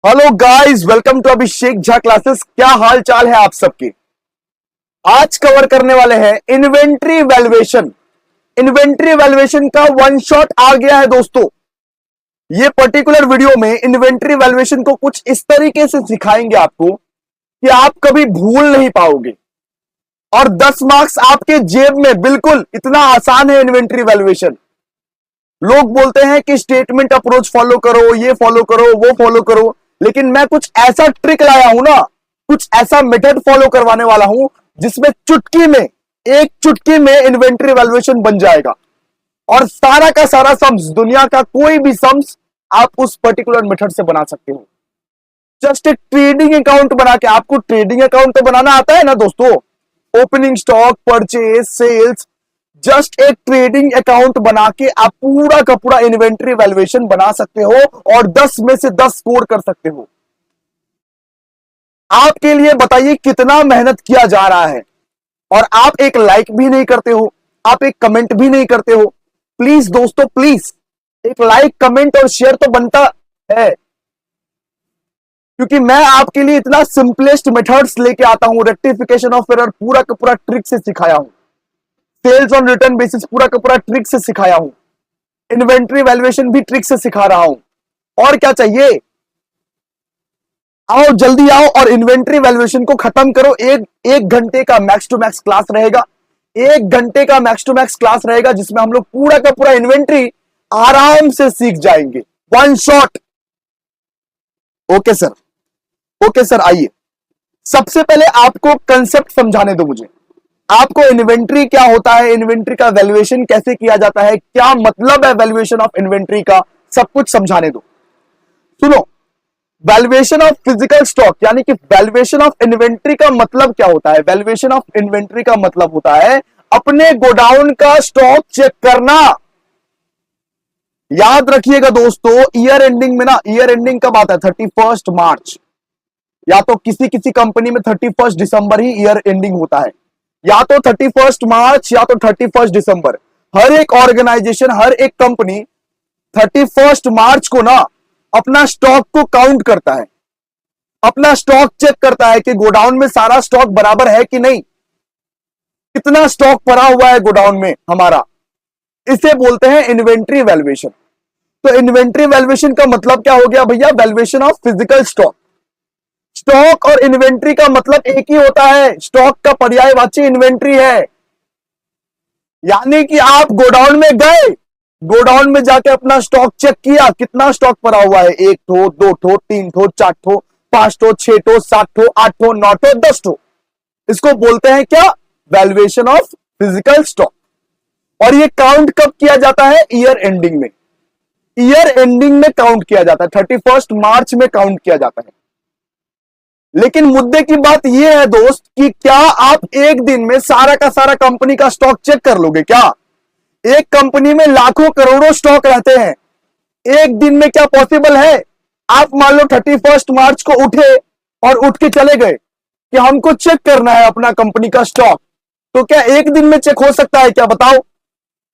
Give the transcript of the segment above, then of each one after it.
Hello guys, welcome to Abhishek Jha classes. क्या हाल चाल है आप सबके। आज कवर करने वाले हैं इन्वेंट्री वैल्यूएशन। इन्वेंट्री वैल्यूएशन का वन शॉट आ गया है दोस्तों। ये पर्टिकुलर वीडियो में इन्वेंट्री वैल्यूएशन को कुछ इस तरीके से सिखाएंगे आपको कि आप कभी भूल नहीं पाओगे और 10 मार्क्स आपके जेब में। बिल्कुल इतना आसान है इन्वेंट्री वैल्यूएशन। लोग बोलते हैं कि स्टेटमेंट अप्रोच फॉलो करो, ये फॉलो करो, वो फॉलो करो, लेकिन मैं कुछ ऐसा ट्रिक लाया हूं ना, कुछ ऐसा मेथड फॉलो करवाने वाला हूं जिसमें चुटकी में, एक चुटकी में इन्वेंट्री वैल्यूएशन बन जाएगा और सारा का सारा सम्स, दुनिया का कोई भी सम्स आप उस पर्टिकुलर मेथड से बना सकते हो। जस्ट एक ट्रेडिंग अकाउंट बना के। आपको ट्रेडिंग अकाउंट तो बनाना आता है ना दोस्तों, opening stock, purchase, sales. Just एक ट्रेडिंग अकाउंट बना के आप पूरा का पूरा इन्वेंट्री वैल्यूएशन बना सकते हो और 10 में से 10 स्कोर कर सकते हो। आपके लिए बताइए कितना मेहनत किया जा रहा है और आप एक लाइक भी नहीं करते हो, आप एक कमेंट भी नहीं करते हो। प्लीज दोस्तों, प्लीज एक लाइक, कमेंट और शेयर तो बनता है, क्योंकि मैं आपके लिए इतना सिंपलेस्ट मेथड्स लेके आता हूं। रेक्टिफिकेशन ऑफ एरर पूरा का पूरा ट्रिक से सिखाया हूं। सेल्स ऑन रिटर्न बेसिस पूरा का पूरा ट्रिक से सिखाया हूं। इन्वेंट्री वैल्यूएशन भी ट्रिक से सिखा रहा हूं। और क्या चाहिए। आओ, जल्दी आओ और इन्वेंट्री वैल्यूएशन को खत्म करो। एक घंटे का मैक्स टू मैक्स क्लास रहेगा। 1 घंटे का मैक्स टू मैक्स क्लास रहेगा जिसमें हम लोग पूरा का पूरा इन्वेंट्री आराम से सीख जाएंगे, one shot. Okay sir, okay sir. आइए, सबसे पहले आपको कंसेप्ट समझाने दो मुझे। आपको इन्वेंट्री क्या होता है, इन्वेंट्री का वैल्यूएशन कैसे किया जाता है, क्या मतलब है वैल्यूएशन ऑफ इन्वेंट्री का, सब कुछ समझाने दो। सुनो, वैल्यूएशन ऑफ फिजिकल स्टॉक यानी कि वैल्यूएशन ऑफ इन्वेंट्री का मतलब क्या होता है। वैल्यूएशन ऑफ इन्वेंट्री का मतलब होता है अपने गोडाउन का स्टॉक चेक करना। याद रखिएगा दोस्तों, ईयर एंडिंग में ना, ईयर एंडिंग कब आता है? 31 मार्च। या तो किसी किसी कंपनी में 31 दिसंबर ही ईयर एंडिंग होता है, या तो 31 मार्च या तो 31 दिसंबर। हर एक ऑर्गेनाइजेशन, हर एक कंपनी 31 मार्च को ना अपना स्टॉक को काउंट करता है, अपना स्टॉक चेक करता है कि गोडाउन में सारा स्टॉक बराबर है कि नहीं, कितना स्टॉक पड़ा हुआ है गोडाउन में हमारा। इसे बोलते हैं इन्वेंट्री वैल्यूएशन। तो इन्वेंट्री वैल्यूएशन का मतलब क्या हो गया भैया? Valuation of physical stock. Stock और इन्वेंट्री का मतलब एक ही होता है। स्टॉक का पर्यायवाची इन्वेंट्री है। यानी कि आप गोडाउन में गए, गोडाउन में जाके अपना स्टॉक चेक किया, कितना स्टॉक पड़ा हुआ है, 1 ठो, 2 ठो, 3 ठो, 4 ठो, 5 ठो, 6 ठो, 7 ठो, 8 ठो, 9 ठो, 10 ठो। इसको बोलते हैं क्या? Valuation of physical stock. और ये काउंट कब किया जाता है? ईयर एंडिंग में। ईयर एंडिंग में काउंट किया जाता है, 31 मार्च में काउंट किया जाता है। लेकिन मुद्दे की बात यह है दोस्त कि क्या आप एक दिन में सारा का सारा कंपनी का स्टॉक चेक कर लोगे क्या? एक कंपनी में लाखों करोड़ों स्टॉक रहते हैं, एक दिन में क्या पॉसिबल है? आप मान लो 31 मार्च को उठे और उठ के चले गए कि हमको चेक करना है अपना कंपनी का स्टॉक, तो क्या एक दिन में चेक हो सकता है क्या? बताओ,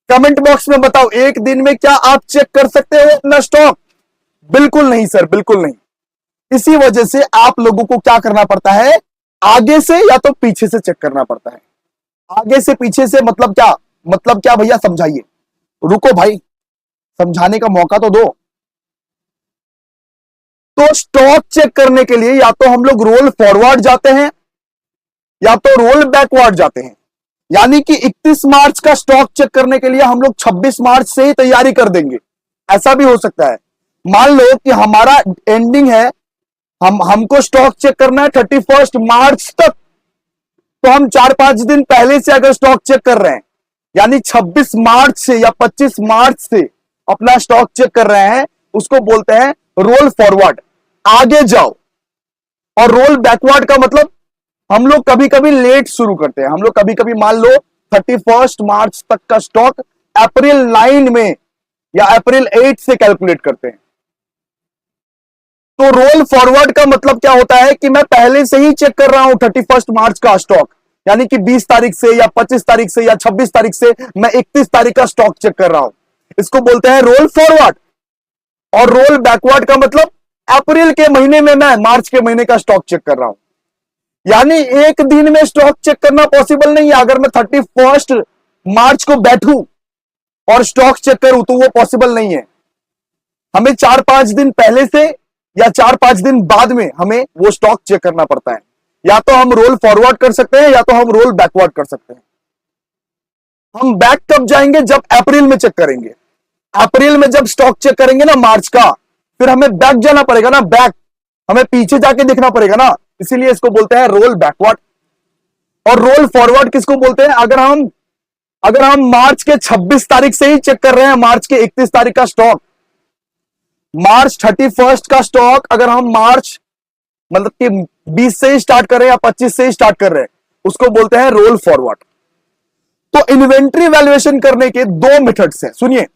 कमेंट बॉक्स में बताओ, एक दिन में क्या आप चेक कर सकते हो अपना स्टॉक? बिल्कुल नहीं सर, बिल्कुल नहीं। इसी वजह से आप लोगों को क्या करना पड़ता है? आगे से या तो पीछे से चेक करना पड़ता है। आगे से पीछे से मतलब क्या? मतलब क्या भैया, समझाइए। रुको भाई, समझाने का मौका तो दो। तो स्टॉक चेक करने के लिए या तो हम लोग रोल फॉरवर्ड जाते हैं या तो रोल बैकवर्ड जाते हैं। यानी कि 31 मार्च का स्टॉक चेक करने के लिए हम लोग 26 मार्च से ही तैयारी कर देंगे, ऐसा भी हो सकता है। मान लो कि हमारा एंडिंग है, हमको स्टॉक चेक करना है 31 मार्च तक, तो हम 4-5 दिन पहले से अगर स्टॉक चेक कर रहे हैं, यानी 26 मार्च से या 25 मार्च से अपना स्टॉक चेक कर रहे हैं, उसको बोलते हैं रोल फॉरवर्ड, आगे जाओ। और रोल बैकवर्ड का मतलब हम लोग कभी कभी लेट शुरू करते हैं। हम लोग कभी कभी मान लो 31 मार्च तक का स्टॉक अप्रैल 9 में या अप्रैल 8 से कैलकुलेट करते हैं। तो रोल फॉरवर्ड का मतलब क्या होता है कि मैं पहले से ही चेक कर रहा हूं 31 मार्च का स्टॉक, यानी कि 20 तारीख से या 25 तारीख से या 26 तारीख से मैं 31 तारीख का स्टॉक चेक कर रहा हूं। इसको बोलते हैं रोल फॉरवर्ड। और रोल बैकवर्ड का मतलब अप्रैल के महीने में मैं मार्च के महीने का स्टॉक चेक कर रहा हूं। यानी एक दिन में स्टॉक चेक करना पॉसिबल नहीं है। अगर मैं 31 मार्च को बैठूं और स्टॉक चेक करूं तो वो पॉसिबल नहीं है। हमें 4-5 दिन पहले से या 4-5 दिन बाद में हमें वो स्टॉक चेक करना पड़ता है। या तो हम रोल फॉरवर्ड कर सकते हैं या तो हम रोल बैकवर्ड कर सकते हैं। हम बैक कब जाएंगे? जब अप्रैल में चेक करेंगे। अप्रैल में जब स्टॉक चेक करेंगे ना मार्च का, फिर हमें बैक जाना पड़ेगा ना, बैक हमें पीछे जाके देखना पड़ेगा ना। इसीलिए इसको बोलते हैं रोल बैकवर्ड। और रोल फॉरवर्ड किसको बोलते हैं? अगर हम मार्च के 26 तारीख से ही चेक कर रहे हैं, मार्च के 31 तारीख का स्टॉक, मार्च 31 का स्टॉक अगर हम मार्च मतलब कि 20 से ही स्टार्ट कर रहे हैं या 25 से ही स्टार्ट कर रहे हैं, उसको बोलते हैं रोल फॉरवर्ड। तो इन्वेंट्री वैल्यूएशन करने के दो मेथड्स हैं। सुनिए,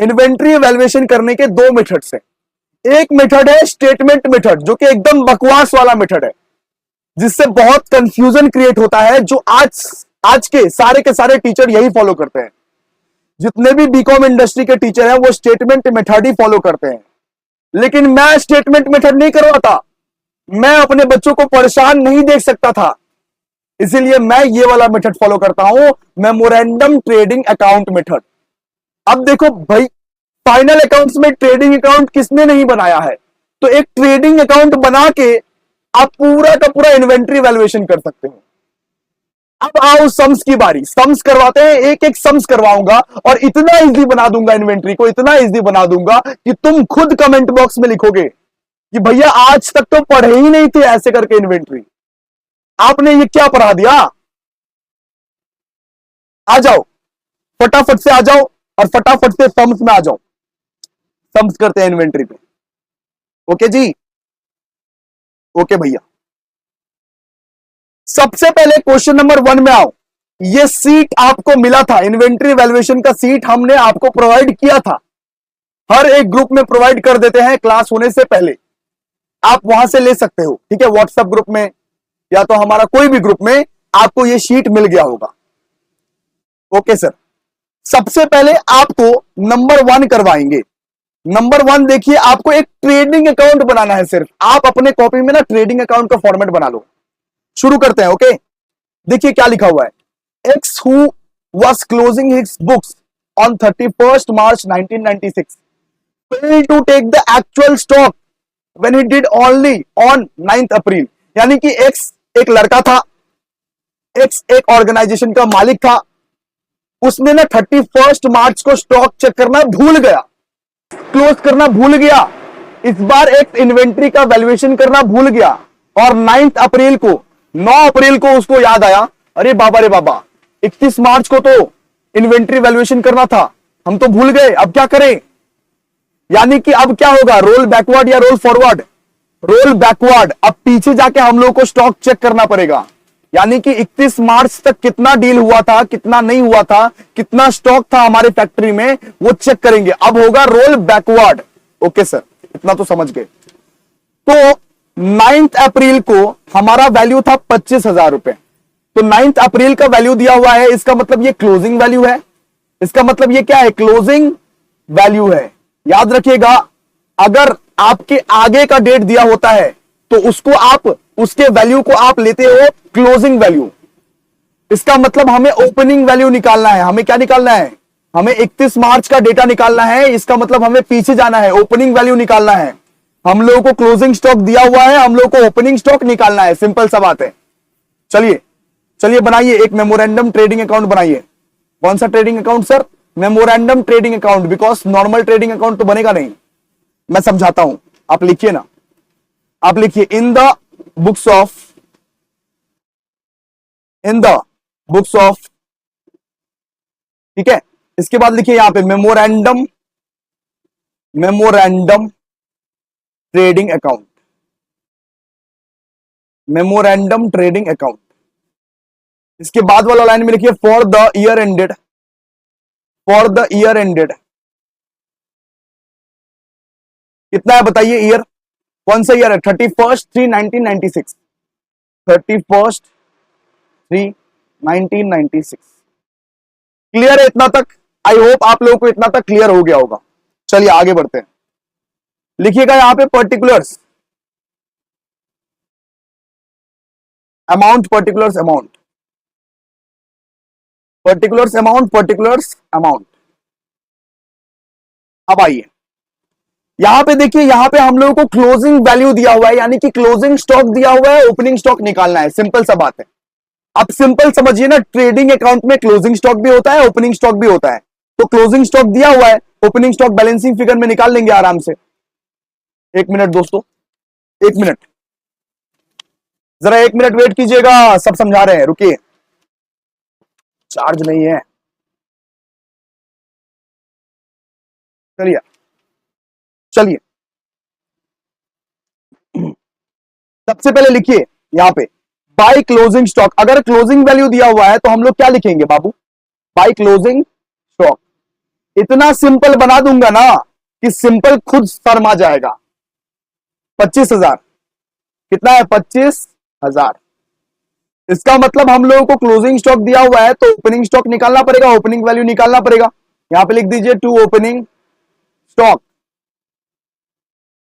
इन्वेंट्री वैल्यूएशन करने के दो मेथड्स हैं। एक मेथड है स्टेटमेंट मेथड, जो कि एकदम बकवास वाला मेथड है, जिससे बहुत कंफ्यूजन क्रिएट होता है, जो आज के सारे टीचर यही फॉलो करते हैं। जितने भी बीकॉम इंडस्ट्री के टीचर हैं वो स्टेटमेंट मेथड ही फॉलो करते हैं। लेकिन मैं स्टेटमेंट मेथड नहीं करवाता। मैं अपने बच्चों को परेशान नहीं देख सकता था, इसीलिए मैं ये वाला मेथड फॉलो करता हूं, मेमोरेंडम ट्रेडिंग अकाउंट मेथड। अब देखो भाई, फाइनल अकाउंट्स में ट्रेडिंग अकाउंट किसने नहीं बनाया है? तो एक ट्रेडिंग अकाउंट बना के आप पूरा का पूरा इन्वेंट्री वैल्यूएशन कर सकते हो। अब आओ सम्स की बारी। सम्स करवाते हैं, एक एक सम्स करवाऊंगा और इतना इजी बना दूंगा इन्वेंट्री को, इतना इजी बना दूंगा कि तुम खुद कमेंट बॉक्स में लिखोगे कि भैया आज तक तो पढ़े ही नहीं थे ऐसे करके इन्वेंट्री, आपने ये क्या पढ़ा दिया। आ जाओ, फटाफट से आ जाओ और फटाफट से सम्स में आ जाओ। सम्स करते हैं इन्वेंट्री पे। ओके जी, ओके भैया। सबसे पहले क्वेश्चन नंबर 1 में आओ। ये सीट आपको मिला था, इन्वेंट्री वैल्यूएशन का सीट हमने आपको प्रोवाइड किया था। हर एक ग्रुप में प्रोवाइड कर देते हैं क्लास होने से पहले, आप वहां से ले सकते हो। ठीक है, व्हाट्सएप ग्रुप में या तो हमारा कोई भी ग्रुप में आपको ये शीट मिल गया होगा। ओके सर, सबसे पहले आपको नंबर 1 करवाएंगे। नंबर 1 देखिए, आपको एक ट्रेडिंग अकाउंट बनाना है। सिर्फ आप अपने कॉपी में ना ट्रेडिंग अकाउंट का फॉर्मेट बना लो। शुरू करते हैं। ओके, देखिए क्या लिखा हुआ है। X who was closing his books on 31st March 1996 failed to take the actual stock when he did only on 9th April। यानी कि एक्स एक लड़का था, एक्स एक ऑर्गेनाइजेशन का मालिक था, उसने ना 31 मार्च को स्टॉक चेक करना भूल गया, क्लोज करना भूल गया। इस बार एक इन्वेंट्री का वैल्यूएशन करना भूल गया और 9 अप्रैल को उसको याद आया, अरे बाबा रे बाबा, 31 मार्च को तो इन्वेंट्री वैल्यूएशन करना था, हम तो भूल गए, अब क्या करें। यानी कि अब क्या होगा, रोल बैकवर्ड या रोल फॉरवर्ड? Roll backward. अब पीछे जाके हम लोग को स्टॉक चेक करना पड़ेगा। यानी कि 31 मार्च तक कितना डील हुआ था, कितना नहीं हुआ था, कितना स्टॉक था हमारे फैक्ट्री में, वो चेक करेंगे। अब होगा रोल बैकवर्ड। ओके सर, इतना तो समझ गए। तो 9 अप्रैल को हमारा वैल्यू था 25,000 रुपए। तो 9 अप्रैल का वैल्यू दिया हुआ है, इसका मतलब ये क्लोजिंग वैल्यू है। इसका मतलब ये क्या है, क्लोजिंग वैल्यू है। याद रखिएगा, अगर आपके आगे का डेट दिया होता है तो उसके वैल्यू को आप लेते हो क्लोजिंग वैल्यू। इसका मतलब हमें ओपनिंग वैल्यू निकालना है। हमें क्या निकालना है? हमें 31 मार्च का डेटा निकालना है। इसका मतलब हमें पीछे जाना है, ओपनिंग वैल्यू निकालना है। हम लोगों को क्लोजिंग स्टॉक दिया हुआ है, हम लोगों को ओपनिंग स्टॉक निकालना है। सिंपल सा बात है। चलिए बनाइए एक मेमोरेंडम ट्रेडिंग अकाउंट बनाइए। कौन सा trading account sir? Memorandum trading account, because normal trading account तो बनेगा नहीं। मैं समझाता हूं, आप लिखिए ना। आप लिखिए इन द बुक्स ऑफ, ठीक है। इसके बाद लिखिए यहां पे memorandum trading account, memorandum trading account. इसके बाद वाला लाइन में लिखिए फॉर द ईयर एंडेड। कितना है बताइए ईयर? कौन सा ईयर है? 31/3/1996। 31/3/1996। क्लियर है इतना तक? आई होप आप लोगों को इतना तक क्लियर हो गया होगा। चलिए आगे बढ़ते हैं। लिखिएगा यहां पे particulars amount, particulars amount, particulars amount, particulars amount. अब आइए यहां पे देखिए, यहां पे हम लोगों को क्लोजिंग वैल्यू दिया हुआ है, यानी कि क्लोजिंग स्टॉक दिया हुआ है, ओपनिंग स्टॉक निकालना है। सिंपल सा बात है। अब सिंपल समझिए ना, ट्रेडिंग अकाउंट में क्लोजिंग स्टॉक भी होता है, ओपनिंग स्टॉक भी होता है। तो क्लोजिंग स्टॉक दिया हुआ है, ओपनिंग स्टॉक बैलेंसिंग फिगर में निकाल लेंगे आराम से। एक मिनट दोस्तों, एक मिनट, जरा एक मिनट वेट कीजिएगा, सब समझा रहे हैं, रुकिए। चार्ज नहीं है, चलिए चलिए। सबसे पहले लिखिए यहां पे बाय क्लोजिंग स्टॉक। अगर क्लोजिंग वैल्यू दिया हुआ है तो हम लोग क्या लिखेंगे बाबू? By closing stock. इतना सिंपल बना दूंगा ना कि सिंपल खुद शर्मा जाएगा। 25,000 कितना है? 25,000। इसका मतलब हम लोगों को क्लोजिंग स्टॉक दिया हुआ है तो ओपनिंग स्टॉक निकालना पड़ेगा, ओपनिंग वैल्यू निकालना पड़ेगा। यहां पे लिख दीजिए टू ओपनिंग स्टॉक,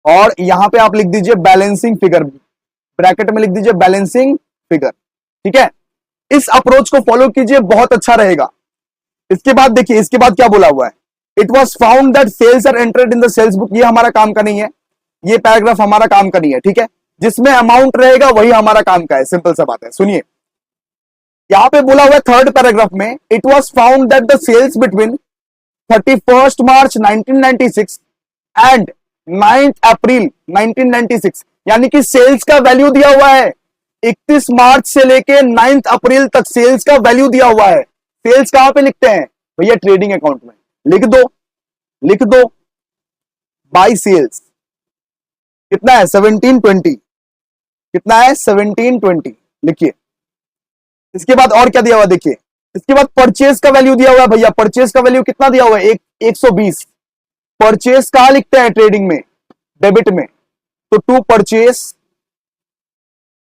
और यहां पे आप लिख दीजिए बैलेंसिंग फिगर, ब्रैकेट में लिख दीजिए बैलेंसिंग फिगर। ठीक है, इस अप्रोच को फॉलो कीजिए, बहुत अच्छा रहेगा। इसके बाद देखिए, इसके बाद क्या बोला हुआ है? It was found that sales are entered in the sales book. ये हमारा काम का नहीं है, ये पैराग्राफ हमारा काम का नहीं है। ठीक है, जिसमें अमाउंट रहेगा वही हमारा काम का है। सिंपल सा बात है। सुनिए, यहां पे बोला हुआ है थर्ड पैराग्राफ में, it was found that the sales between 31 March 1996 and 9 April 1996, यानी कि सेल्स का वैल्यू दिया हुआ है 31 मार्च से लेके 9 अप्रैल तक सेल्स का वैल्यू दिया हुआ है। सेल्स कहां पे लिखते हैं भैया? ट्रेडिंग अकाउंट में। लिख दो, लिख दो बाय सेल्स कितना है? 1720। कितना है? 1720 लिखिए। इसके बाद और क्या दिया हुआ देखिए, इसके बाद परचेज का वैल्यू दिया हुआ है भैया। परचेज का वैल्यू कितना दिया हुआ है? 120। परचेज कहां लिखते हैं? ट्रेडिंग में, डेबिट में। तो टू परचेज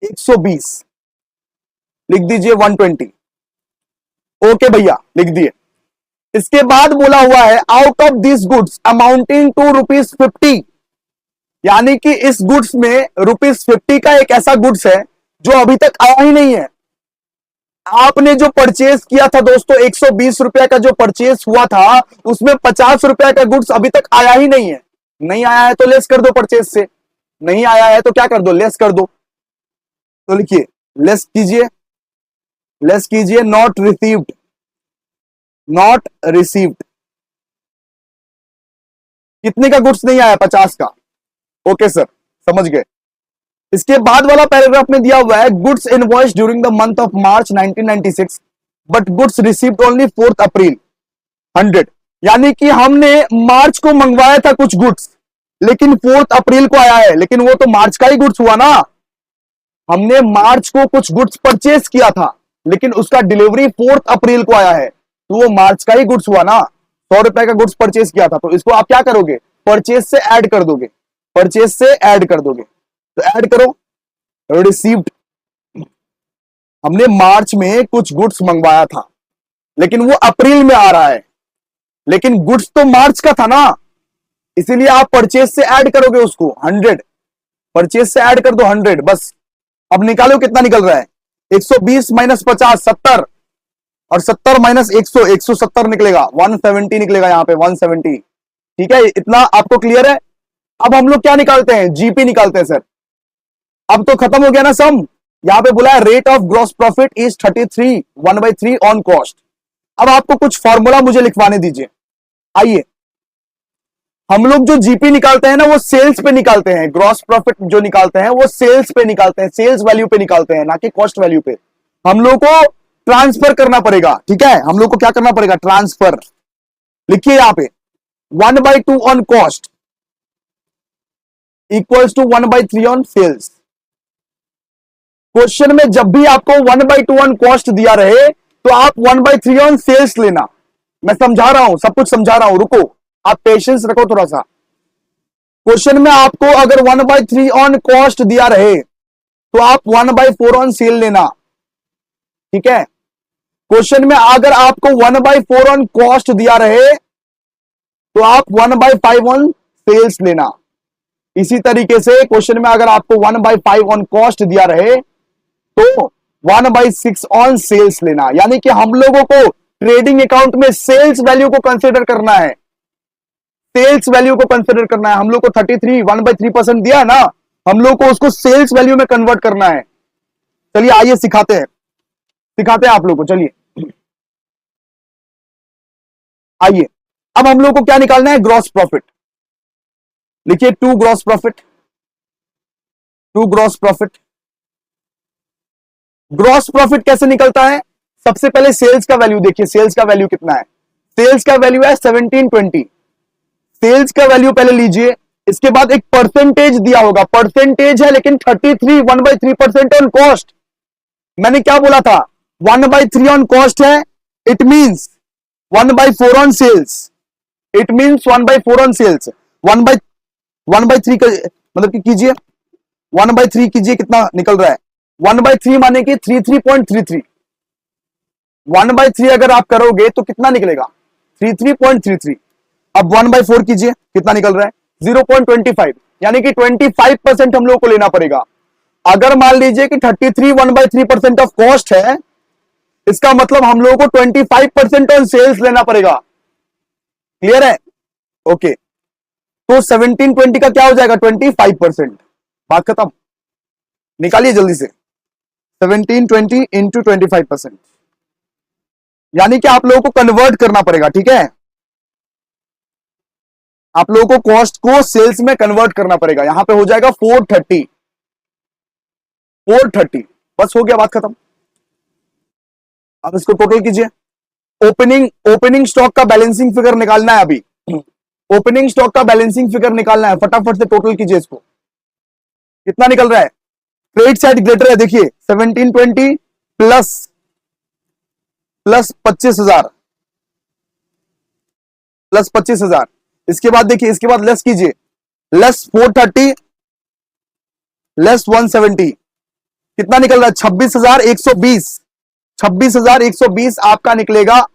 120 लिख दीजिए 120। ओके भैया, लिख दिए। इसके बाद बोला हुआ है out of this goods amounting to ₹50, यानी कि इस गुड्स में ₹50 का एक ऐसा गुड्स है जो अभी तक आया ही नहीं है। आपने जो परचेज किया था दोस्तों, ₹120 का जो परचेज हुआ था, उसमें ₹50 का गुड्स अभी तक आया ही नहीं है। नहीं आया है तो लेस कर दो परचेज से, नहीं आया है तो क्या कर दो? लेस कर दो। तो लिखिए, लेस कीजिए, लेस कीजिए, नॉट रिसीव्ड, नॉट रिसीव्ड। कितने का गुड्स नहीं आया? 50 का। ओके सर, समझ गए। इसके बाद वाला पैराग्राफ में दिया हुआ है goods invoice during the month of March 1996 but goods received only 4 अप्रैल 100, यानी कि हमने मार्च को मंगवाया था कुछ गुड्स, लेकिन 4 अप्रैल को आया है। लेकिन वो तो मार्च का ही गुड्स हुआ ना। हमने मार्च को कुछ गुड्स परचेज किया था, लेकिन उसका डिलीवरी 4 अप्रैल को आया है, तो वो मार्च का ही गुड्स हुआ ना। ₹100 का गुड्स परचेज किया था, तो इसको आप क्या करोगे? परचेज से ऐड कर दोगे, परचेज से ऐड कर दोगे। तो ऐड करो, रिसीव्ड। हमने मार्च में कुछ गुड्स मंगवाया था, लेकिन वो अप्रैल में आ रहा है, लेकिन गुड्स तो मार्च का था ना, इसीलिए आप परचेज से ऐड करोगे उसको 100। परचेज से ऐड कर दो 100 बस। अब निकालो कितना निकल रहा है? 120 माइनस 50 70, और 70 माइनस 100 170 निकलेगा, 170 निकलेगा यहां पे 170। ठीक है, इतना आपको क्लियर है? अब हम लोग क्या निकालते हैं? जीपी निकालते हैं सर। अब तो खत्म हो गया ना सम। यहां पे बोला है rate of gross profit is 33 1/3 on cost. अब आपको कुछ फॉर्मूला मुझे लिखवाने दीजिए। आइए, हम लोग जो जीपी निकालते हैं ना, वो सेल्स पे निकालते हैं। ग्रॉस प्रॉफिट जो निकालते हैं वो सेल्स पे निकालते हैं, सेल्स वैल्यू पे निकालते हैं, ना कि कॉस्ट वैल्यू पे। हम लोग को ट्रांसफर करना पड़ेगा। ठीक है, हम लोग को क्या करना पड़ेगा? ट्रांसफर। लिखिए यहां पे 1/2 on cost equals to 1/3 on sales. Question में जब भी आपको 1/2 ऑन कॉस्ट दिया रहे तो आप 1/3 ऑन सेल्स लेना। मैं समझा रहा हूं, सब कुछ समझा रहा हूं, रुको, आप पेशेंस रखो थोड़ा सा। क्वेश्चन में आपको अगर 1/3 ऑन कॉस्ट दिया रहे तो आप 1/4 ऑन सेल लेना। ठीक है, क्वेश्चन में अगर आपको 1/4 ऑन कॉस्ट दिया रहे तो आप 1/5 ऑन सेल्स लेना। इसी तरीके से क्वेश्चन में अगर आपको 1/5 ऑन कॉस्ट दिया रहे तो 1/6 ऑन सेल्स लेना, यानी कि हम लोगों को ट्रेडिंग अकाउंट में सेल्स वैल्यू को कंसीडर करना है, सेल्स वैल्यू को कंसीडर करना है। हम लोग को 33 1/3% दिया है ना, हम लोग को उसको सेल्स वैल्यू में कन्वर्ट करना है। चलिए आइए सिखाते हैं आप लोग को। चलिए आइए, अब हम लोग को क्या निकालना है, ग्रॉस प्रॉफिट। लिखिए to gross profit, to gross profit. Gross profit कैसे निकलता है, सबसे पहले सेल्स का वैल्यू देखिए, सेल्स का वैल्यू कितना है, सेल्स का वैल्यू है 1720। सेल्स का वैल्यू पहले लीजिए, इसके बाद एक परसेंटेज दिया होगा, परसेंटेज है लेकिन 33 1/3% ऑन कॉस्ट। मैंने क्या बोला था, 1/3 ऑन कॉस्ट है, it means 1/4 on sales, it means 1/4 on sales. 1/3 का मतलब कि कीजिए, 1/3 कीजिए, कितना निकल रहा है, 1/3 माने कि 33.33। 1/3 अगर आप करोगे तो कितना निकलेगा, 33.33। अब 1/4 कीजिए, कितना निकल रहा है, 0.25, यानी कि 25% हम लोग को लेना पड़ेगा। अगर मान लीजिए कि 33 1/3% ऑफ कॉस्ट है, इसका मतलब हम लोगों को 25% ऑन सेल्स लेना पड़ेगा। क्लियर है, ओके। तो 1720 का क्या हो जाएगा, 25%। बात खत्म, निकालिए जल्दी से, 1720 इंटू 25%, यानी कि आप लोगों को कन्वर्ट करना पड़ेगा, ठीक है। आप लोगों को कॉस्ट को सेल्स में कन्वर्ट करना पड़ेगा। यहां पे हो जाएगा 430, 430, बस हो गया, बात खत्म। अब इसको टोटल कीजिए, ओपनिंग स्टॉक का बैलेंसिंग फिगर निकालना है अभी, ओपनिंग स्टॉक का बैलेंसिंग फिगर निकालना है, फटाफट से टोटल कीजिए इसको। कितना निकल रहा है, क्रेडिट साइड ग्रेटर है, देखिए 1720 प्लस 25,000, प्लस 25,000। इसके बाद देखिए, इसके बाद लेस कीजिए, लेस 430 लेस 170, कितना निकल रहा है, 26,120, 26,120 आपका निकलेगा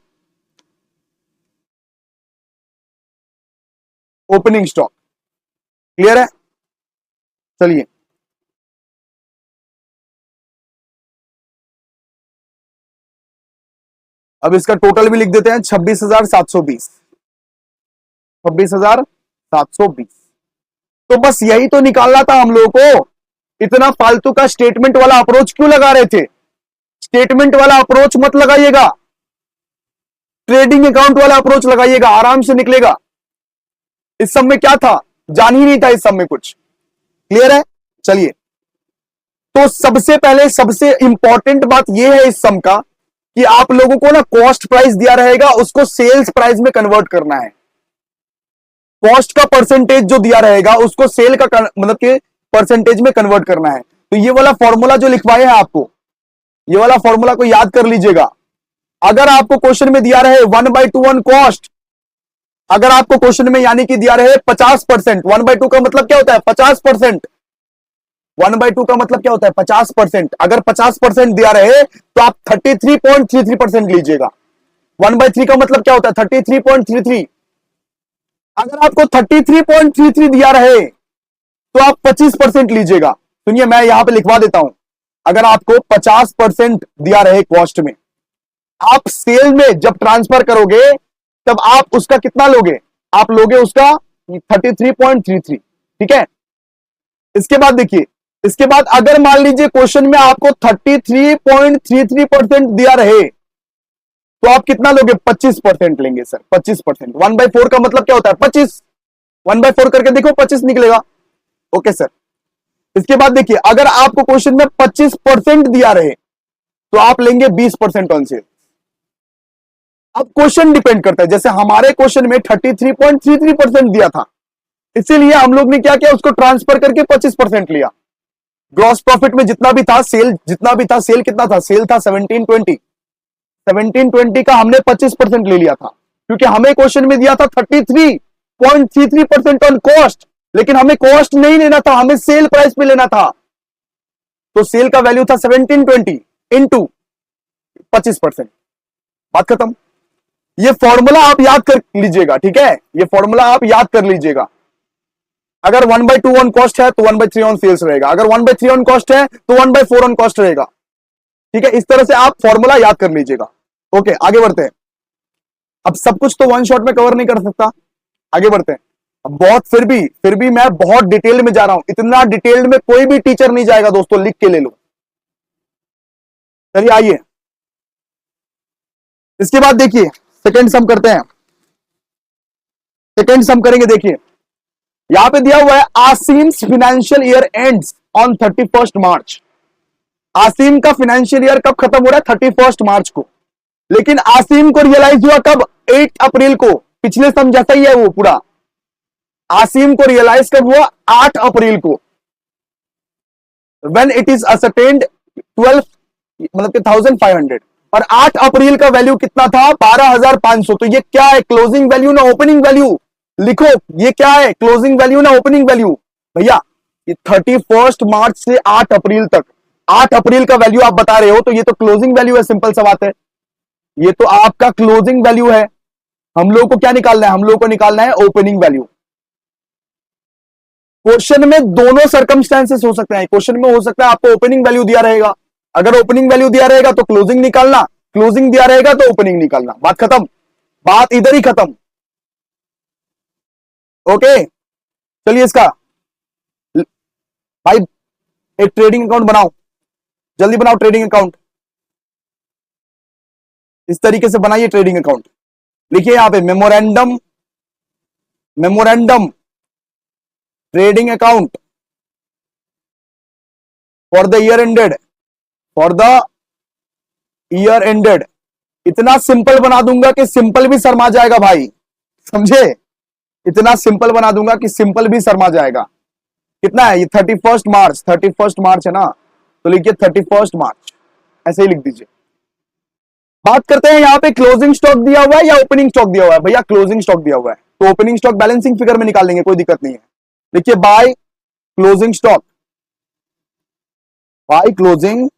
ओपनिंग स्टॉक। क्लियर है, चलिए अब इसका टोटल भी लिख देते हैं, 26,720, 26,720। तो बस यही तो निकालना था हम लोगों को, इतना फालतू का स्टेटमेंट वाला अप्रोच क्यों लगा रहे थे, स्टेटमेंट वाला अप्रोच मत लगाइएगा, ट्रेडिंग अकाउंट वाला अप्रोच लगाइएगा, आराम से निकलेगा। इस सब में क्या था, जान ही नहीं था इस सब में कुछ। क्लियर है, चलिए। तो सबसे पहले सबसे इंपॉर्टेंट बात यह है इस सम का कि आप लोगों को ना कॉस्ट प्राइस दिया रहेगा, उसको सेल्स प्राइस में कन्वर्ट करना है। कॉस्ट का परसेंटेज जो दिया रहेगा उसको सेल का मतलब कि परसेंटेज में कन्वर्ट करना है। तो ये वाला फॉर्मूला जो लिखवाए हैं आपको, ये वाला फॉर्मूला को याद कर लीजिएगा। अगर आपको क्वेश्चन में दिया रहे 1/2 ऑन कॉस्ट, अगर आपको क्वेश्चन में यानी कि दिया रहे 50%, 1/2 का मतलब क्या होता है, 50%, 1/2 का मतलब क्या होता है, 50%। अगर 50% दिया रहे तो आप 33.33% लीजिएगा। 1/3 का मतलब क्या होता है, 33.33। अगर आपको 33.33 दिया रहे तो आप 25% लीजिएगा। सुनिए, मैं यहां पे लिखवा देता हूं, अगर आपको 50% दिया रहे कॉस्ट में, आप सेल में जब ट्रांसफर करोगे तब आप उसका कितना लोगे, आप लोगे उसका 33.33, ठीक है। इसके बाद देखिए, इसके बाद अगर मान लीजिए क्वेश्चन में आपको 33.33% दिया रहे तो आप कितना लोगे, 25% लेंगे सर, 25%। 1/4 का मतलब क्या होता है, 25, 1/4 करके देखो 25 निकलेगा। Okay sir. इसके बाद देखिए, अगर आपको क्वेश्चन में 25% दिया रहे तो आप लेंगे 20% ऑन सेल। अब क्वेश्चन डिपेंड करता है, जैसे हमारे क्वेश्चन में 33.33% दिया था, इसीलिए हम लोग ने क्या किया, उसको ट्रांसफर करके 25% लिया। ग्रॉस प्रॉफिट में जितना भी था, सेल जितना भी था, सेल कितना था, सेल था 1720, 1720 का हमने 25% ले लिया था, क्योंकि हमें क्वेश्चन में दिया था 33.33% ऑन कॉस्ट, लेकिन हमें कॉस्ट नहीं लेना था, हमें सेल प्राइस पे लेना था। तो सेल का वैल्यू था 1720 इंटू 25%, बात खत्म। ये फॉर्मूला आप याद कर लीजिएगा, ठीक है, ये फॉर्मूला आप याद कर लीजिएगा। अगर 1/2 ऑन कॉस्ट है तो 1/3 ऑन सेल्स रहेगा, अगर 1/3 ऑन कॉस्ट है तो 1/4 ऑन कॉस्ट रहेगा। ठीक है, इस तरह से आप फॉर्मूला याद कर लीजिएगा। ओके, आगे बढ़ते हैं। अब सब कुछ तो वन शॉट में कवर नहीं कर सकता, आगे बढ़ते हैं। अब बहुत फिर भी मैं बहुत डिटेल में जा रहा हूं, इतना डिटेल्ड में कोई भी टीचर नहीं जाएगा दोस्तों, लिख के ले लो। चलिए आइए, इसके बाद देखिए सेकंड सम करते हैं। सेकंड सम करेंगे, देखिए यहां पे दिया हुआ है आसिम्स फाइनेंशियल ईयर एंड्स ऑन 31 मार्च। आसिम का फाइनेंशियल ईयर कब खत्म हो रहा है? 31 मार्च को। लेकिन आसिम को रियलाइज हुआ कब? 8 अप्रैल को। पिछले सम जैसा ही है वो पूरा। आसिम को रियलाइज कब हुआ? 8 अप्रैल को। व्हेन इट इज असर्टेन्ड 12 मतलब 1500, और 8 अप्रैल का वैल्यू कितना था? 12,500। तो ये क्या है? क्लोजिंग वैल्यू ना ओपनिंग वैल्यू? लिखो, ये क्या है? क्लोजिंग वैल्यू ना ओपनिंग वैल्यू? भैया ये 31 मार्च से 8 अप्रैल तक, 8 अप्रैल का वैल्यू आप बता रहे हो, तो ये तो क्लोजिंग वैल्यू है, सिंपल सा बात है। ये तो आपका क्लोजिंग वैल्यू है। हम लोग को क्या निकालना है? हम लोग को निकालना है ओपनिंग वैल्यू। क्वेश्चन में दोनों सर्कमस्टेंसेस हो सकते हैं। क्वेश्चन में हो सकता है आपको ओपनिंग वैल्यू दिया रहेगा, अगर ओपनिंग वैल्यू दिया रहेगा तो क्लोजिंग निकालना, क्लोजिंग दिया रहेगा तो ओपनिंग निकालना। बात खत्म, बात इधर ही खत्म। ओके, चलिए इसका भाई एक ट्रेडिंग अकाउंट बनाओ, जल्दी बनाओ ट्रेडिंग अकाउंट। इस तरीके से बनाइए ट्रेडिंग अकाउंट। लिखिए यहां पे memorandum, memorandum trading account for the year ended, for the year ended. इतना सिंपल बना दूंगा कि सिंपल भी शर्मा जाएगा भाई, समझे? इतना सिंपल बना दूंगा कि सिंपल भी शर्मा जाएगा। कितना है ये? 31 मार्च, 31 मार्च है ना, तो लिखिए 31 मार्च, ऐसे ही लिख दीजिए। बात करते हैं यहां पे क्लोजिंग स्टॉक दिया हुआ है या ओपनिंग स्टॉक दिया हुआ है? भैया क्लोजिंग स्टॉक दिया हुआ है, तो ओपनिंग स्टॉक बैलेंसिंग फिगर में निकाल लेंगे, कोई दिक्कत नहीं है। देखिए bye closing stock, bye closing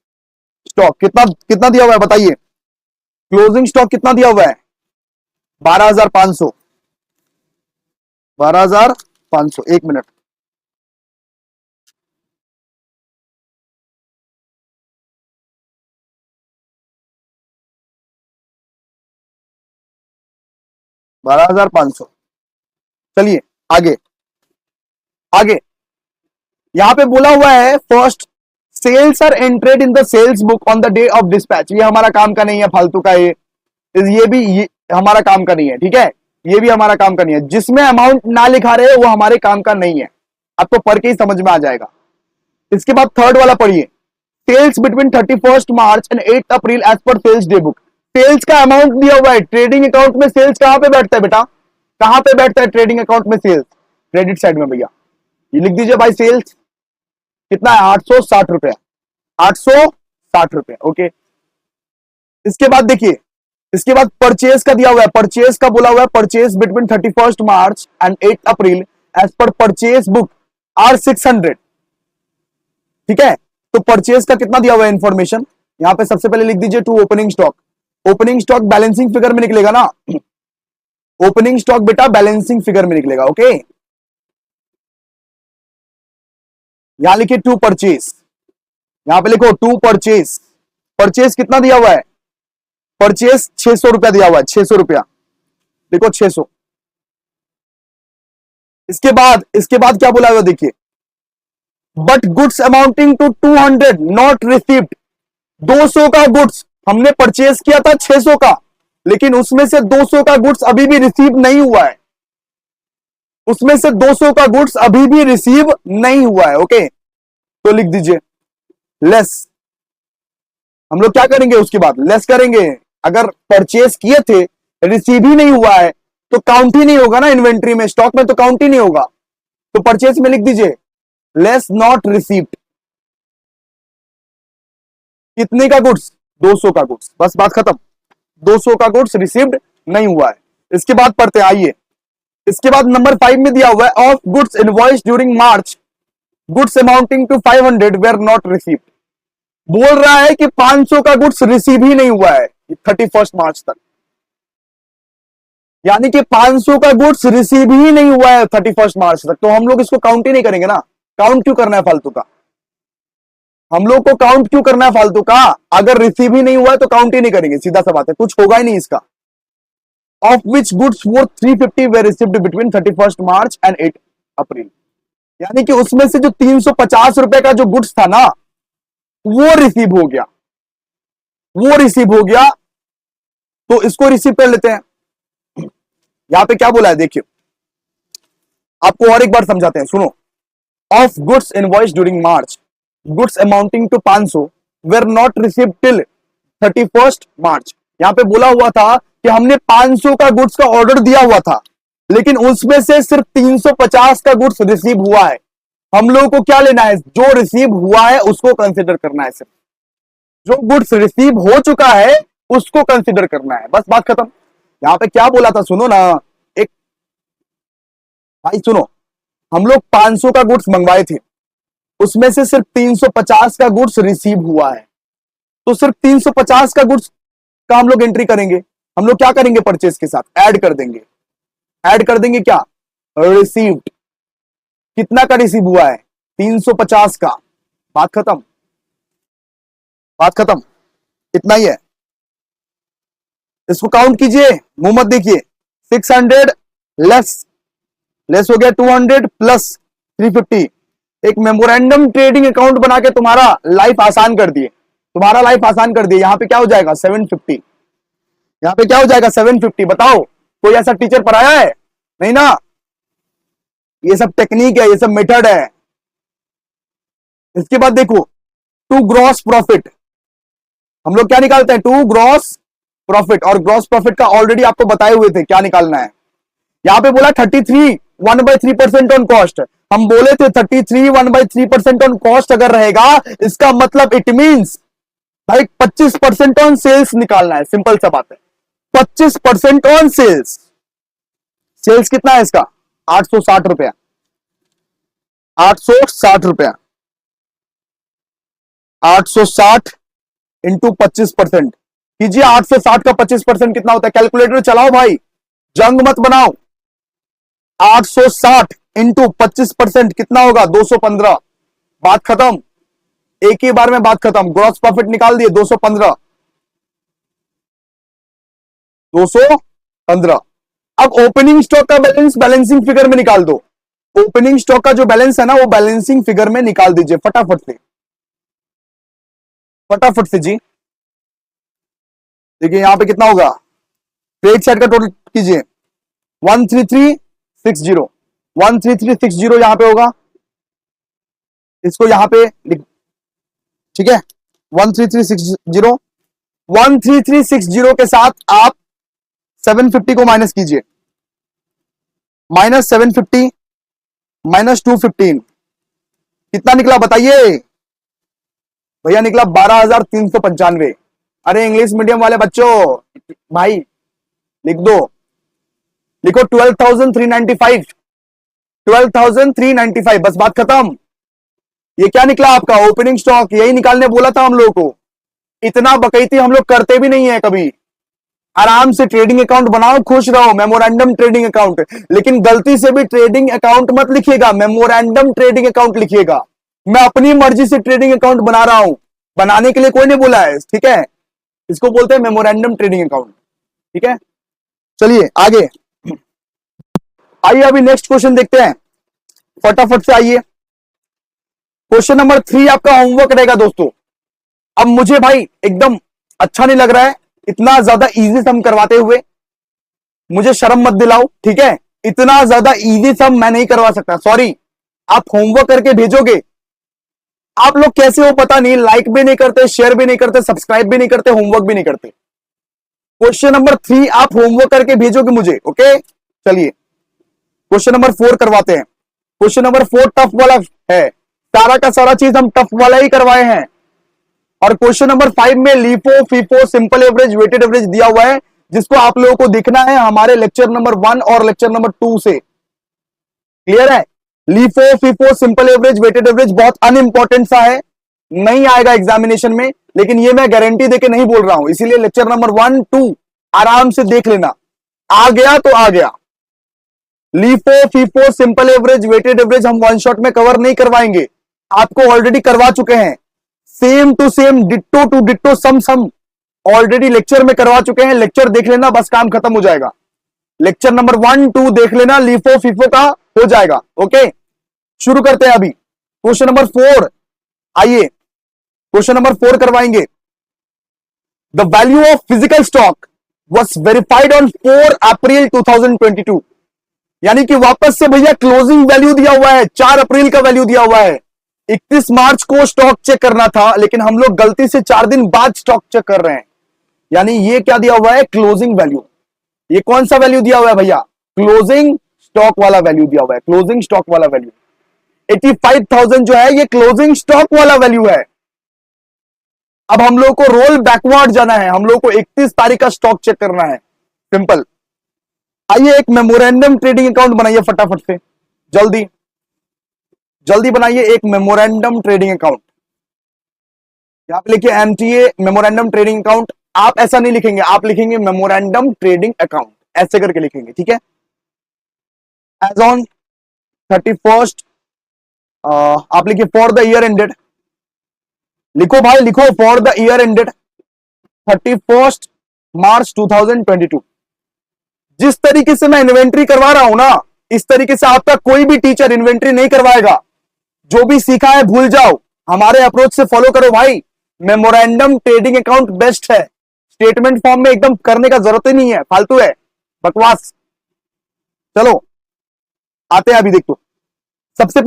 stock कितना कितना दिया हुआ है बताइए? क्लोजिंग स्टॉक कितना दिया हुआ है? 12,500, 12,500। एक मिनट, $12,500। चलिए आगे, आगे यहां पे बोला हुआ है first sales are entered in the sales book on the day of dispatch. ये हमारा काम का नहीं है, फालतू का। ये भी ये हमारा काम का नहीं है, ठीक है? ये भी हमारा काम का नहीं है। जिसमें अमाउंट ना लिखा रहे वो हमारे काम का नहीं है, आपको पढ़ के ही समझ में आ जाएगा। इसके बाद थर्ड वाला पढ़िए, sales between 31 March and 8 April as per sales day book. Sales का अमाउंट दिया हुआ है। ट्रेडिंग अकाउंट में सेल्स कहां पे बैठता है बेटा? कहां पे बैठता है ट्रेडिंग अकाउंट में सेल्स? क्रेडिट साइड में भैया। ये लिख दीजिए भाई, सेल्स कितना है? 860 रुपए, 860 रुपए। ओके, इसके बाद देखिए, इसके बाद परचेज का दिया हुआ है। परचेज का बोला हुआ है, purchase between 31 March and 8 April as per purchase book are 600। ठीक है, तो परचेज का कितना दिया हुआ है इंफॉर्मेशन? यहां पे सबसे पहले लिख दीजिए to opening stock. Opening stock balancing figure में निकलेगा ना, ओपनिंग स्टॉक बेटा बैलेंसिंग फिगर में निकलेगा। ओके, यहां लिखिए टू परचेज, यहां पे लिखो टू परचेज। परचेज कितना दिया हुआ है? परचेज 600 रुपया दिया हुआ है, 600 रुपया, देखो 600। इसके बाद क्या बोला हुआ देखिए, but goods amounting to 200 not received. 200 का गुड्स हमने परचेज किया था 600 का, लेकिन उसमें से 200 का गुड्स अभी भी रिसीव नहीं हुआ है। उसमें से 200 का गुड्स अभी भी रिसीव नहीं हुआ है। ओके, तो लिख दीजिए लेस। हम लोग क्या करेंगे उसके बाद? लेस करेंगे। अगर परचेज किए थे, रिसीव ही नहीं हुआ है, तो काउंट ही नहीं होगा ना इन्वेंट्री में, स्टॉक में तो काउंट ही नहीं होगा। तो परचेज में लिख दीजिए लेस नॉट रिसीव्ड। कितने का गुड्स? 200 का गुड्स, बस बात खत्म। 200 का गुड्स रिसीव्ड नहीं हुआ है। इसके बाद पढ़ते हैं, आइए। इसके बाद नंबर 5 में दिया हुआ है of goods invoice during March goods amounting to 500 were not received. बोल रहा है कि 500 का गुड्स रिसीव ही नहीं हुआ है 31 मार्च तक। यानी कि 500 का गुड्स रिसीव ही नहीं हुआ है 31 मार्च तक, तो हम लोग इसको काउंट ही नहीं करेंगे ना। काउंट क्यों करना है फालतू का, हम लोग को काउंट क्यों करना है फालतू का? अगर रिसीव ही नहीं हुआ है तो काउंट ही नहीं करेंगे, सीधा सा बात है, कुछ होगा ही नहीं इसका। Of which goods worth 350 way received between 31 March and 8 अप्रैल। यानी कि उसमें से जो 350 रुपए का जो गुड्स था ना, वो रिसीव हो गया, वो रिसीव हो गया, तो इसको रिसीव कर लेते हैं। यहां पे क्या बोला है देखिए, आपको और एक बार समझाते हैं, सुनो। Of goods invoice during March, goods amounting to 500 were not received till 31 March. यहां पे बोला हुआ था कि हमने 500 का गुड्स का ऑर्डर दिया हुआ था, लेकिन उसमें से सिर्फ 350 का गुड्स रिसीव हुआ है। हम लोगों को क्या लेना है, जो रिसीव हुआ है उसको कंसिडर करना है, सिर्फ जो गुड्स रिसीव हो चुका है उसको कंसिडर करना है, बस बात खत्म। यहां पे क्या बोला था सुनो ना, एक भाई सुनो, हम लोग 500 का गुड्स मंगवाए थे, उसमें से सिर्फ 350 का गुड्स रिसीव हुआ है, तो सिर्फ 350 का गुड्स का हम लोग एंट्री करेंगे। हम लोग क्या करेंगे, परचेज के साथ ऐड कर देंगे, ऐड कर देंगे क्या, रिसीव्ड। कितना का रिसीव हुआ है, 350 का, बात खत्म, बात खत्म, इतना ही है। इसको काउंट कीजिए, मुंह मत देखिए। 600 लेस लेस हो गया 200 प्लस 350। एक मेमोरेंडम ट्रेडिंग अकाउंट बना के तुम्हारा लाइफ आसान कर दिए, तुम्हारा लाइफ आसान कर दिए। यहां पे क्या हो जाएगा 750, यहां पे क्या हो जाएगा 750। बताओ कोई ऐसा टीचर पढ़ाया है, नहीं ना, ये सब टेक्निक है, ये सब मेथड है। इसके बाद देखो, टू ग्रॉस प्रॉफिट, हम लोग क्या निकालते हैं, टू ग्रॉस प्रॉफिट, और ग्रॉस प्रॉफिट का ऑलरेडी आपको बताए हुए थे क्या निकालना है। यहां पे बोला 33 1/3% ऑन कॉस्ट, हम बोले थे 33 1/3% ऑन कॉस्ट अगर रहेगा, इसका मतलब इट मींस भाई 25% ऑन सेल्स निकालना है, सिंपल सा बात है। 25% ऑन सेल्स, सेल्स कितना है इसका, 860 रुपया, 860 रुपया, 860 इंटू 25% कीजिए। 860 का 25% कितना होता है, कैलकुलेटर चलाओ भाई, जंग मत बनाओ। 860 इंटू 25% कितना होगा, 215। बात खत्म, एक ही बार में बात खत्म। ग्रॉस प्रॉफिट निकाल दिए 215, 215। अब ओपनिंग स्टॉक का बैलेंस बैलेंसिंग फिगर में निकाल दो। ओपनिंग स्टॉक का जो बैलेंस है ना, वो बैलेंसिंग फिगर में निकाल दीजिए फटाफट से, फटाफट से जी। देखिए यहां पे कितना होगा, क्रेडिट साइड का टोटल कीजिए 13360, 13360 यहां पे होगा, इसको यहां पे ठीक है 13360, 13360 के साथ आप 750 को माइनस कीजिए, -750 -215 कितना निकला बताइए भैया, निकला 12,395। अरे इंग्लिश मीडियम वाले बच्चों भाई लिख दो, लिखो 12,395, 12,395, बस बात खत्म। ये क्या निकला आपका ओपनिंग स्टॉक, यही निकालने बोला था हम लोग को। इतना बकैती हम लोग करते भी नहीं है कभी। आराम से ट्रेडिंग अकाउंट बनाओ, खुश रहो, मेमोरेंडम ट्रेडिंग अकाउंट। लेकिन गलती से भी ट्रेडिंग अकाउंट मत लिखिएगा, मेमोरेंडम ट्रेडिंग अकाउंट लिखिएगा। मैं अपनी मर्जी से ट्रेडिंग अकाउंट बना रहा हूं, बनाने के लिए कोई नहीं बोला है, ठीक है। इसको बोलते हैं मेमोरेंडम ट्रेडिंग अकाउंट, ठीक है। चलिए आगे आइए, अभी नेक्स्ट क्वेश्चन देखते हैं, फटाफट से आइए। क्वेश्चन नंबर 3 आपका होमवर्क रहेगा दोस्तों। अब मुझे भाई एकदम अच्छा नहीं लग रहा है इतना ज्यादा इजी सम करवाते हुए, मुझे शर्म मत दिलाओ, ठीक है। इतना ज्यादा इजी सम मैं नहीं करवा सकता, सॉरी। आप होमवर्क करके भेजोगे, आप लोग कैसे हो पता नहीं, लाइक भी नहीं करते, शेयर भी नहीं करते, सब्सक्राइब भी नहीं करते, होमवर्क भी नहीं करते। क्वेश्चन नंबर 3 आप होमवर्क करके भेजोगे मुझे, ओके। चलिए क्वेश्चन नंबर 4 करवाते हैं। क्वेश्चन नंबर 4 टफ वाला है, सारा का सारा चीज हम टफ वाला ही करवाए हैं। और क्वेश्चन नंबर 5 में LIFO, FIFO, simple average, weighted average दिया हुआ है, जिसको आप लोगों को दिखना है हमारे लेक्चर नंबर 1 और लेक्चर नंबर 2 से। क्लियर है। LIFO, FIFO, simple average, weighted average बहुत अनइंपॉर्टेंट सा है, नहीं आएगा एग्जामिनेशन में, लेकिन ये मैं गारंटी देके नहीं बोल रहा हूं, इसीलिए लेक्चर नंबर 1 2 आराम से देख लेना। आ गया तो आ गया। LIFO FIFO simple average weighted average हम वन शॉट में कवर नहीं करवाएंगे, आपको ऑलरेडी करवा चुके हैं। Same to same ditto to ditto same same already lecture में करवा चुके हैं। लेक्चर देख लेना, बस काम खत्म हो जाएगा। लेक्चर नंबर 1 2 देख लेना, लीफो फीफो का हो जाएगा। ओके, शुरू करते हैं अभी क्वेश्चन नंबर 4। आइए क्वेश्चन नंबर 4 करवाएंगे। The value of physical stock was verified on 4 अप्रैल 2022। यानी कि वापस से भैया क्लोजिंग वैल्यू दिया हुआ है, 4 अप्रैल का वैल्यू दिया हुआ है। 31 मार्च को स्टॉक चेक करना था, लेकिन हम लोग गलती से 4 दिन बाद स्टॉक चेक कर रहे हैं। यानी ये क्या दिया हुआ है, क्लोजिंग वैल्यू। ये कौन सा वैल्यू दिया हुआ है भैया, क्लोजिंग स्टॉक वाला वैल्यू दिया हुआ है, क्लोजिंग स्टॉक वाला वैल्यू। 85,000 जो है ये क्लोजिंग स्टॉक वाला वैल्यू है। अब हम लोग को रोल बैकवर्ड जाना है, हम लोग को 31 तारीख का स्टॉक चेक करना है, सिंपल। आइए एक मेमोरेंडम ट्रेडिंग अकाउंट बनाइए फटाफट से, जल्दी जल्दी बनाइए एक मेमोरेंडम ट्रेडिंग अकाउंट। यहां पे लिखिए एमटीए मेमोरेंडम ट्रेडिंग अकाउंट। आप ऐसा नहीं लिखेंगे, आप लिखेंगे मेमोरेंडम ट्रेडिंग अकाउंट, ऐसे करके लिखेंगे, ठीक है। एज ऑन 31st आप लिखिए फॉर द ईयर एंडेड, लिखो भाई लिखो, for the year ended 31st मार्च 2022। जिस तरीके से मैं इन्वेंट्री करवा रहा हूं ना, इस तरीके से आपका कोई भी टीचर इन्वेंट्री नहीं करवाएगा। जो भी सीखा है भूल जाओ, हमारे अप्रोच से फॉलो करो भाई। मेमोरेंडम ट्रेडिंग अकाउंट बेस्ट है, स्टेटमेंट फॉर्म में एकदम करने का जरूरत ही नहीं है, फालतू है, बकवास। चलो आते हैं अभी, देखो सबसे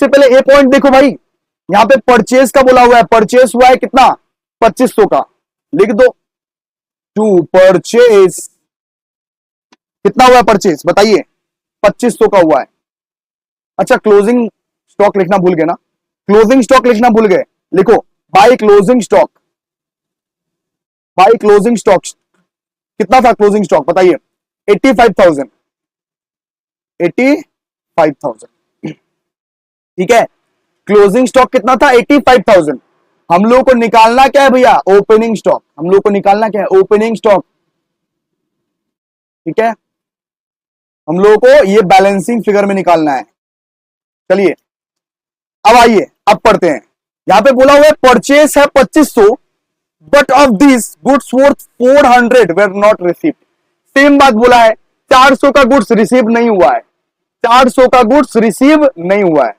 पहले ए पॉइंट देखो भाई। यहां पे परचेज का बोला हुआ है, परचेज हुआ है कितना, 2500 का, लिख दो। टू परचेज कितना हुआ है, परचेज बताइए, 2500 का हुआ है। अच्छा क्लोजिंग स्टॉक लिखना भूल गए ना, क्लोजिंग स्टॉक लिखना भूल गए, लिखो bye closing stock. Bye closing stock कितना था, क्लोजिंग स्टॉक बताइए, 85,000, 85,000, ठीक है। क्लोजिंग स्टॉक कितना था, 85,000। हम लोग को निकालना क्या है भैया, ओपनिंग स्टॉक। हम लोग को निकालना क्या है, ओपनिंग स्टॉक, ठीक है। हम लोगों को ये बैलेंसिंग फिगर में निकालना है। चलिए अब आइए, अब पढ़ते हैं। यहां पे बोला हुआ है परचेस है 2500, but of this goods worth 400 where not received. Same बात बोला है, 400 का गुड्स रिसीव नहीं हुआ है, 400 का गुड्स रिसीव नहीं हुआ है,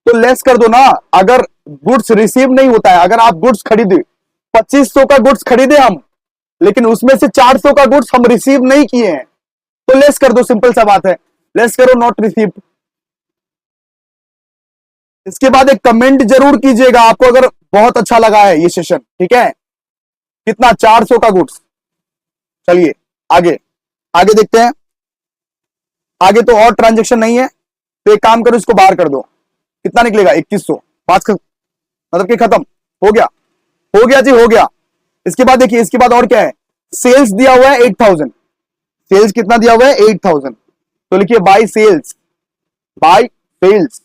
तो लेस कर दो ना। अगर गुड्स रिसीव नहीं होता है, अगर आप गुड्स खरीदे 2500 का गुड्स खरीदे हम, लेकिन उसमें से 400 का गुड्स हम रिसीव नहीं किए हैं, तो लेस कर दो, सिंपल सा बात है, लेस करो नॉट रिसीव्ड। इसके बाद एक कमेंट जरूर कीजिएगा आपको अगर बहुत अच्छा लगा है ये सेशन, ठीक है। कितना, 400 का गुड्स। चलिए आगे आगे देखते हैं। आगे तो और ट्रांजेक्शन नहीं है, तो एक काम करो, इसको बाहर कर दो। कितना निकलेगा, 2100, बात मतलब कि खत्म हो गया, हो गया जी, हो गया। इसके बाद देखिए, इसके बाद और क्या है, सेल्स दिया हुआ है 8000। सेल्स कितना दिया हुआ है, 8000, तो लिखिए बाय सेल्स, बाय सेल्स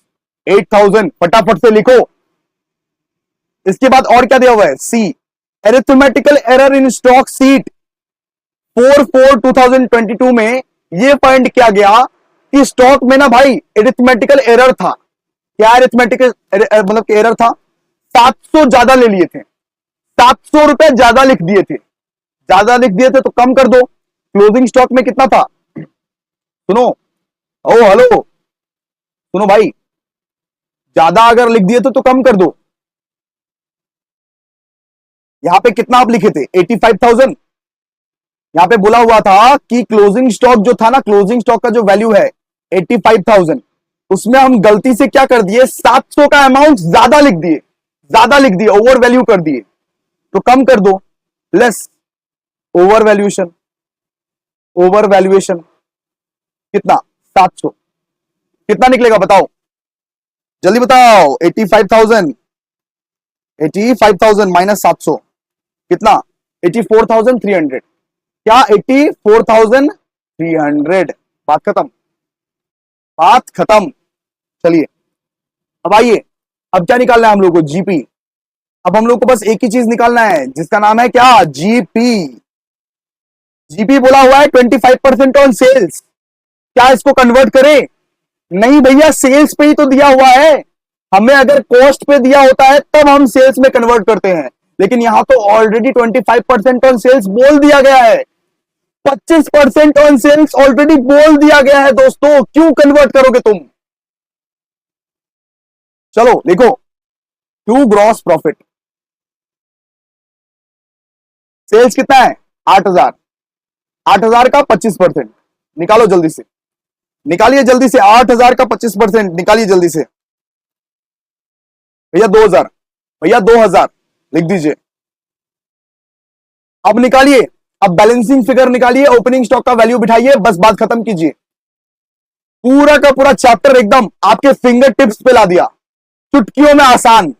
8000, फटाफट से लिखो। इसके बाद और क्या दिया हुआ है, C arithmetical error in stock sheet 4/4/2022 में ये पॉइंट किया गया कि स्टॉक में ना भाई एरिथमेटिकल एरर था। क्या एरिथमेटिकल मतलब कि एरर था, 700 ज्यादा ले लिए थे, 700 रुपए ज्यादा लिख दिए थे, ज्यादा लिख दिए थे तो कम कर दो। क्लोजिंग स्टॉक में कितना था, सुनो, ओ हेलो, सुनो भाई, ज्यादा अगर लिख दिए थे तो कम कर दो। यहां पे कितना आप लिखे थे, 85,000। यहां पे बोला हुआ था कि क्लोजिंग स्टॉक जो था ना, क्लोजिंग स्टॉक का जो वैल्यू है 85,000, उसमें हम गलती से क्या कर दिए, 700 का अमाउंट ज्यादा लिख दिए, ज्यादा लिख दिए, ओवर वैल्यू कर दिए, तो कम कर दो, less. Over valuation, over valuation कितना, 700, कितना निकलेगा बताओ, जल्दी बताओ। 85,000, 85,000 माइनस 700 कितना, 84,300। क्या, 84,300, बात खत्म, बात खत्म। चलिए अब आइए, अब क्या निकालना है हम लोग को, जीपी। अब हम लोग को बस एक ही चीज निकालना है, जिसका नाम है क्या, जीपी। जीपी बोला हुआ है 25% ऑन सेल्स, क्या इसको कन्वर्ट करें? नहीं भैया, सेल्स पे ही तो दिया हुआ है। हमें अगर कॉस्ट पे दिया होता है तब हम सेल्स में कन्वर्ट करते हैं, लेकिन यहां तो ऑलरेडी 25% ऑन सेल्स बोल दिया गया है, 25% ऑन सेल्स ऑलरेडी बोल दिया गया है दोस्तों, क्यों कन्वर्ट करोगे तुम? चलो लिखो, टू ग्रॉस प्रॉफिट, सेल्स कितना है 8,000, 8,000 का 25% निकालो जल्दी से, निकालिए जल्दी से, 8,000 का 25% निकालिए जल्दी से। भैया 2,000, भैया 2,000 लिख दीजिए। अब निकालिए, अब बैलेंसिंग फिगर निकालिए, ओपनिंग स्टॉक का वैल्यू बिठाइए, बस बात खत्म कीजिए। पूरा का पूरा चैप्टर एकदम आपके फिंगर टिप्स पे ला दिया, चुटकियों में आसान।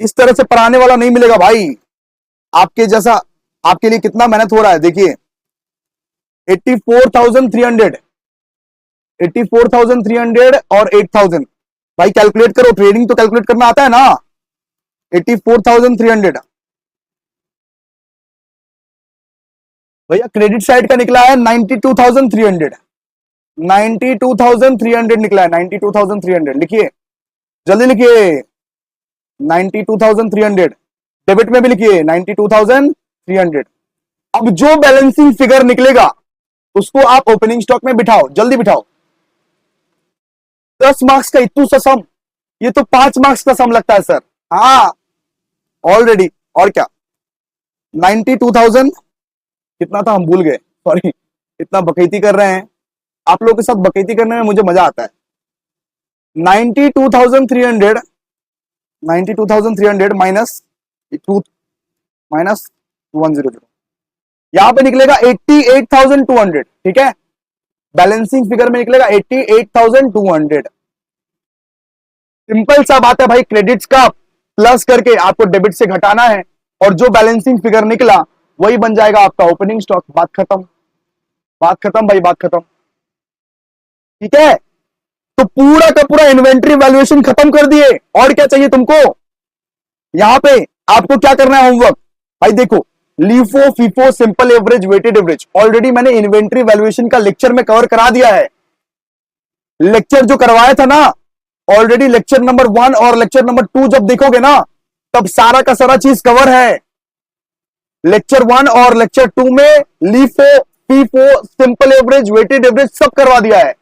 इस तरह से पढ़ाने वाला नहीं मिलेगा भाई आपके जैसा। आपके लिए कितना मेहनत हो रहा है देखिए, 84,300, 84,300 और 8,000, भाई कैलकुलेट करो, ट्रेडिंग तो कैलकुलेट करना आता है ना। 84,300 भैया क्रेडिट साइड का निकला है 92,300, 92,300 निकला है, 92,300 लिखिए, जल्दी लिखिए, 92,300। डेबिट में भी लिखिए 92,300। अब जो बैलेंसिंग फिगर निकलेगा उसको आप ओपनिंग स्टॉक में बिठाओ, जल्दी बिठाओ। 10 मार्क्स का इतू सा सम, ये तो 5 मार्क्स का सम लगता है सर। हाँ ऑलरेडी, और क्या, 92,000 कितना था हम भूल गए, सॉरी, इतना बकैती कर रहे हैं, आप लोगों के साथ बकैती करने में मुझे मजा आता है। 92,300, 92,300 माइनस 100, यहां पे निकलेगा 88,200, ठीक है, बैलेंसिंग फिगर में निकलेगा 88,200। सिंपल सा बात है भाई, क्रेडिट्स का प्लस करके आपको डेबिट से घटाना है, और जो बैलेंसिंग फिगर निकला वही बन जाएगा आपका ओपनिंग स्टॉक। बात खत्म, बात खत्म भाई, बात खत्म, ठीक है। तो पूरा का पूरा इन्वेंट्री वैल्यूएशन खत्म कर दिए, और क्या चाहिए तुमको? यहां पे आपको क्या करना है होमवर्क, भाई देखो, LIFO, FIFO, simple average, weighted average, already मैंने इन्वेंट्री वैल्यूएशन का लेक्चर में कवर करा दिया है। लेक्चर जो करवाया था ना, ऑलरेडी लेक्चर नंबर 1 और लेक्चर नंबर 2 जब देखोगे ना, तब सारा का सारा चीज कवर है। लेक्चर 1 और लेक्चर 2 में LIFO, FIFO, simple average, weighted average सब करवा दिया है।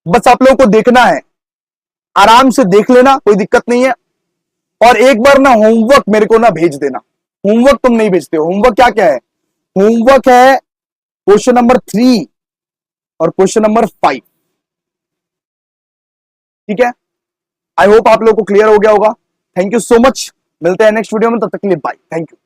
बस आप लोगों को देखना है, आराम से देख लेना, कोई दिक्कत नहीं है। और एक बार ना होमवर्क मेरे को ना भेज देना। होमवर्क तुम नहीं भेजते हो, होमवर्क क्या क्या है? होमवर्क है क्वेश्चन नंबर 3 और क्वेश्चन नंबर 5, ठीक है। आई होप आप लोगों को क्लियर हो गया होगा। थैंक यू सो मच, मिलते हैं नेक्स्ट वीडियो में, तब तक के लिए बाय, थैंक यू।